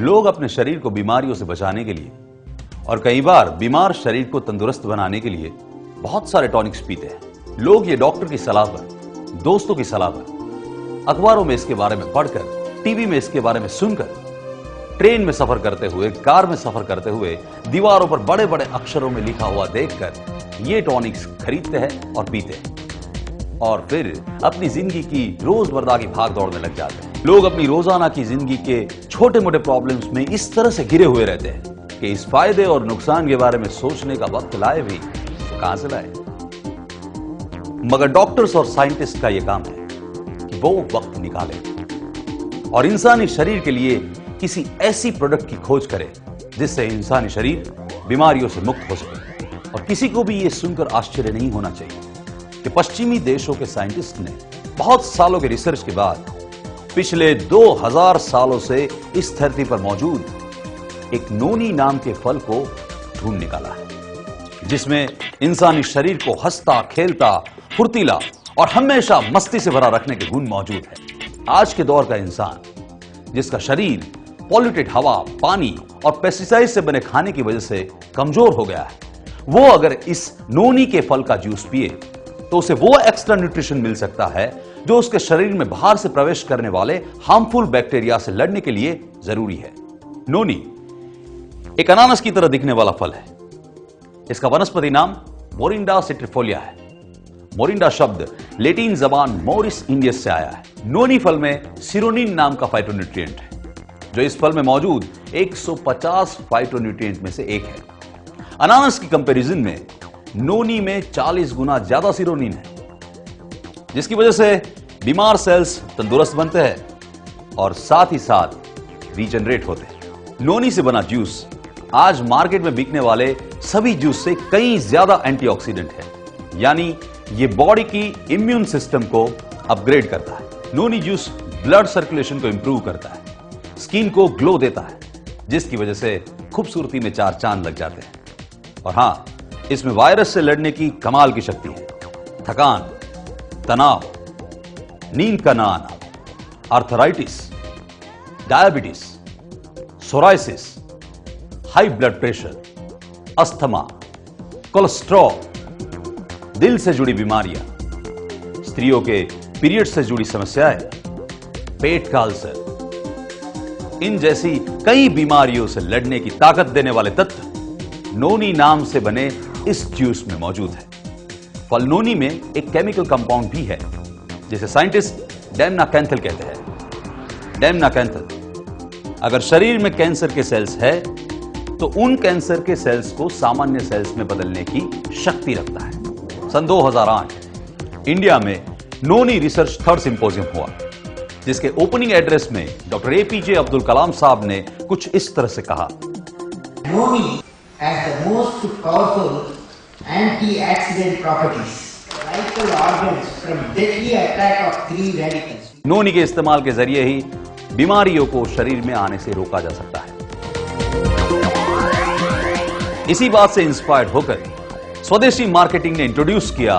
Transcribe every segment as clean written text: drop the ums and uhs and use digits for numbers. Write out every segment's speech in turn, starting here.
लोग अपने शरीर को बीमारियों से बचाने के लिए और कई बार बीमार शरीर को तंदुरुस्त बनाने के लिए बहुत सारे टॉनिक्स पीते हैं। लोग ये डॉक्टर की सलाह पर, दोस्तों की सलाह पर, अखबारों में इसके बारे में पढ़कर, टीवी में इसके बारे में सुनकर, ट्रेन में सफर करते हुए, कार में सफर करते हुए, दीवारों पर बड़े बड़े अक्षरों में लिखा हुआ देखकर ये टॉनिक्स खरीदते हैं और पीते हैं और फिर अपनी जिंदगी की रोजमर्रा की भाग दौड़ में लग जाते हैं। लोग अपनी रोजाना की जिंदगी के छोटे मोटे प्रॉब्लम्स में इस तरह से घिरे हुए रहते हैं कि इस फायदे और नुकसान के बारे में सोचने का वक्त लाए भी तो कहां से लाए। मगर डॉक्टर्स और साइंटिस्ट का यह काम है कि वो वक्त निकाले और इंसानी शरीर के लिए किसी ऐसी प्रोडक्ट की खोज करे जिससे इंसानी शरीर बीमारियों से मुक्त हो सके। और किसी को भी यह सुनकर आश्चर्य नहीं होना चाहिए कि पश्चिमी देशों के साइंटिस्ट ने बहुत सालों के रिसर्च के बाद पिछले 2000 सालों से इस धरती पर मौजूद एक नोनी नाम के फल को ढूंढ निकाला है जिसमें इंसानी शरीर को हंसता, खेलता, फुर्तीला और हमेशा मस्ती से भरा रखने के गुण मौजूद है। आज के दौर का इंसान जिसका शरीर पॉल्यूटेड हवा, पानी और पेस्टिसाइड से बने खाने की वजह से कमजोर हो गया है, वो अगर इस नोनी के फल का जूस पिए तो उसे वो एक्स्ट्रा न्यूट्रिशन मिल सकता है जो उसके शरीर में बाहर से प्रवेश करने वाले हार्मफुल बैक्टीरिया से लड़ने के लिए जरूरी है। नोनी एक अनानास की तरह दिखने वाला फल है। इसका वनस्पति नाम मोरिंडा सिट्रिफोलिया है। मोरिंडा शब्द लैटिन जबान मोरिस इंडियस से आया है। नोनी फल में सिरोनिन नाम का फाइटोन्यूट्रिएंट है जो इस फल में मौजूद 150 फाइटोन्यूट्रिएंट में से एक है। अनानास की कंपैरिजन में नोनी में 40 गुना ज्यादा सिरोनिन है जिसकी वजह से बीमार सेल्स तंदुरुस्त बनते हैं और साथ ही साथ रीजनरेट होते हैं। नोनी से बना जूस आज मार्केट में बिकने वाले सभी जूस से कई ज्यादा एंटीऑक्सीडेंट है, यानी ये बॉडी की इम्यून सिस्टम को अपग्रेड करता है। नोनी जूस ब्लड सर्कुलेशन को इंप्रूव करता है, स्किन को ग्लो देता है जिसकी वजह से खूबसूरती में 4 चांद लग जाते हैं। और हां, इसमें वायरस से लड़ने की कमाल की शक्ति है। थकान, तनाव, नींद का ना आना, arthritis, diabetes, psoriasis, high blood pressure, asthma, cholesterol, दिल से जुड़ी बीमारियां, स्त्रियों के पीरियड से जुड़ी समस्याएं, पेट का अल्सर, इन जैसी कई बीमारियों से लड़ने की ताकत देने वाले तत्व नोनी नाम से बने इस जूस में मौजूद है। फल नोनी में एक केमिकल कंपाउंड भी है जिसे साइंटिस्ट डेमनाकैंथल कहते हैं। डेमनाकैंथल अगर शरीर में कैंसर के सेल्स है तो उन कैंसर के सेल्स को सामान्य सेल्स में बदलने की शक्ति रखता है। सन 2008 इंडिया में नोनी रिसर्च थर्ड सिंपोजियम हुआ जिसके ओपनिंग एड्रेस में डॉक्टर एपीजे अब्दुल कलाम साहब ने कुछ इस तरह से कहा, नोनी has the most powerful antioxidant properties, vital organs from deadly attack of free radicals. नोनी के इस्तेमाल के जरिए ही बीमारियों को शरीर में आने से रोका जा सकता है। इसी बात से इंस्पायर्ड होकर स्वदेशी मार्केटिंग ने इंट्रोड्यूस किया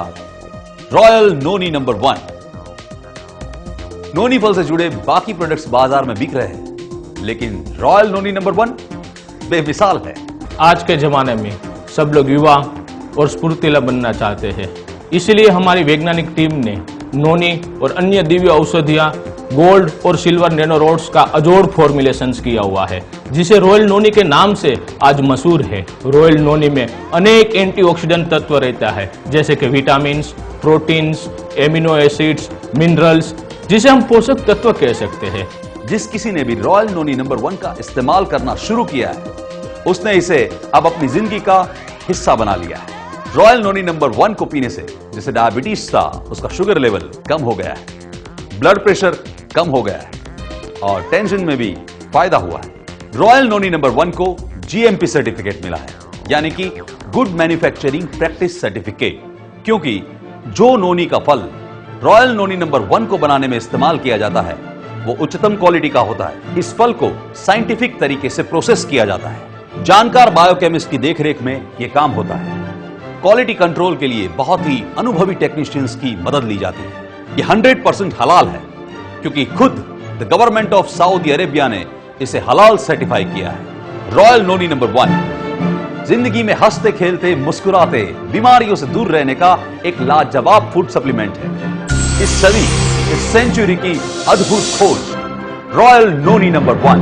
रॉयल नोनी नंबर 1। नोनी फल से जुड़े बाकी प्रोडक्ट्स बाजार में बिक रहे हैं लेकिन रॉयल नोनी नंबर 1 बेमिसाल है। आज के जमाने में सब लोग युवा और स्फूर्तिला बनना चाहते हैं, इसलिए हमारी वैज्ञानिक टीम ने नोनी और अन्य दिव्य औषधियां गोल्ड और सिल्वर नैनो रोड्स का अजोड़ फॉर्मुलेशंस किया हुआ है जिसे रॉयल नोनी के नाम से आज मशहूर है। रॉयल नोनी में अनेक एंटीऑक्सीडेंट तत्व रहता है जैसे कि vitamins, proteins, amino acids, minerals जिसे हम पोषक तत्व कह सकते हैं। जिस किसी ने भी रॉयल नोनी नंबर 1 का इस्तेमाल करना शुरू किया है, उसने इसे अब अपनी जिंदगी का हिस्सा बना लिया है। रॉयल नोनी नंबर 1 को पीने से जिसे डायबिटीज था, उसका शुगर लेवल कम हो गया है, ब्लड प्रेशर कम हो गया है और टेंशन में भी फायदा हुआ है। रॉयल नोनी नंबर 1 को जीएमपी सर्टिफिकेट मिला है, यानी कि गुड मैन्युफैक्चरिंग प्रैक्टिस सर्टिफिकेट, क्योंकि जो नोनी का फल रॉयल नोनी नंबर 1 को बनाने में इस्तेमाल किया जाता है वो उच्चतम क्वालिटी का होता है। इस फल को साइंटिफिक तरीके से प्रोसेस किया जाता है। जानकार बायोकेमिस्ट की देखरेख में यह काम होता है। क्वालिटी कंट्रोल के लिए बहुत ही अनुभवी टेक्नीशियंस की मदद ली जाती है। यह 100% हलाल है, क्योंकि खुद the government of Saudi Arabia ने इसे हलाल सर्टिफाई किया है। रॉयल नोनी नंबर 1 जिंदगी में हंसते खेलते मुस्कुराते बीमारियों से दूर रहने का एक लाजवाब फूड सप्लीमेंट है। इस सदी, इस सेंचुरी की अद्भुत खोज, रॉयल नोनी नंबर 1।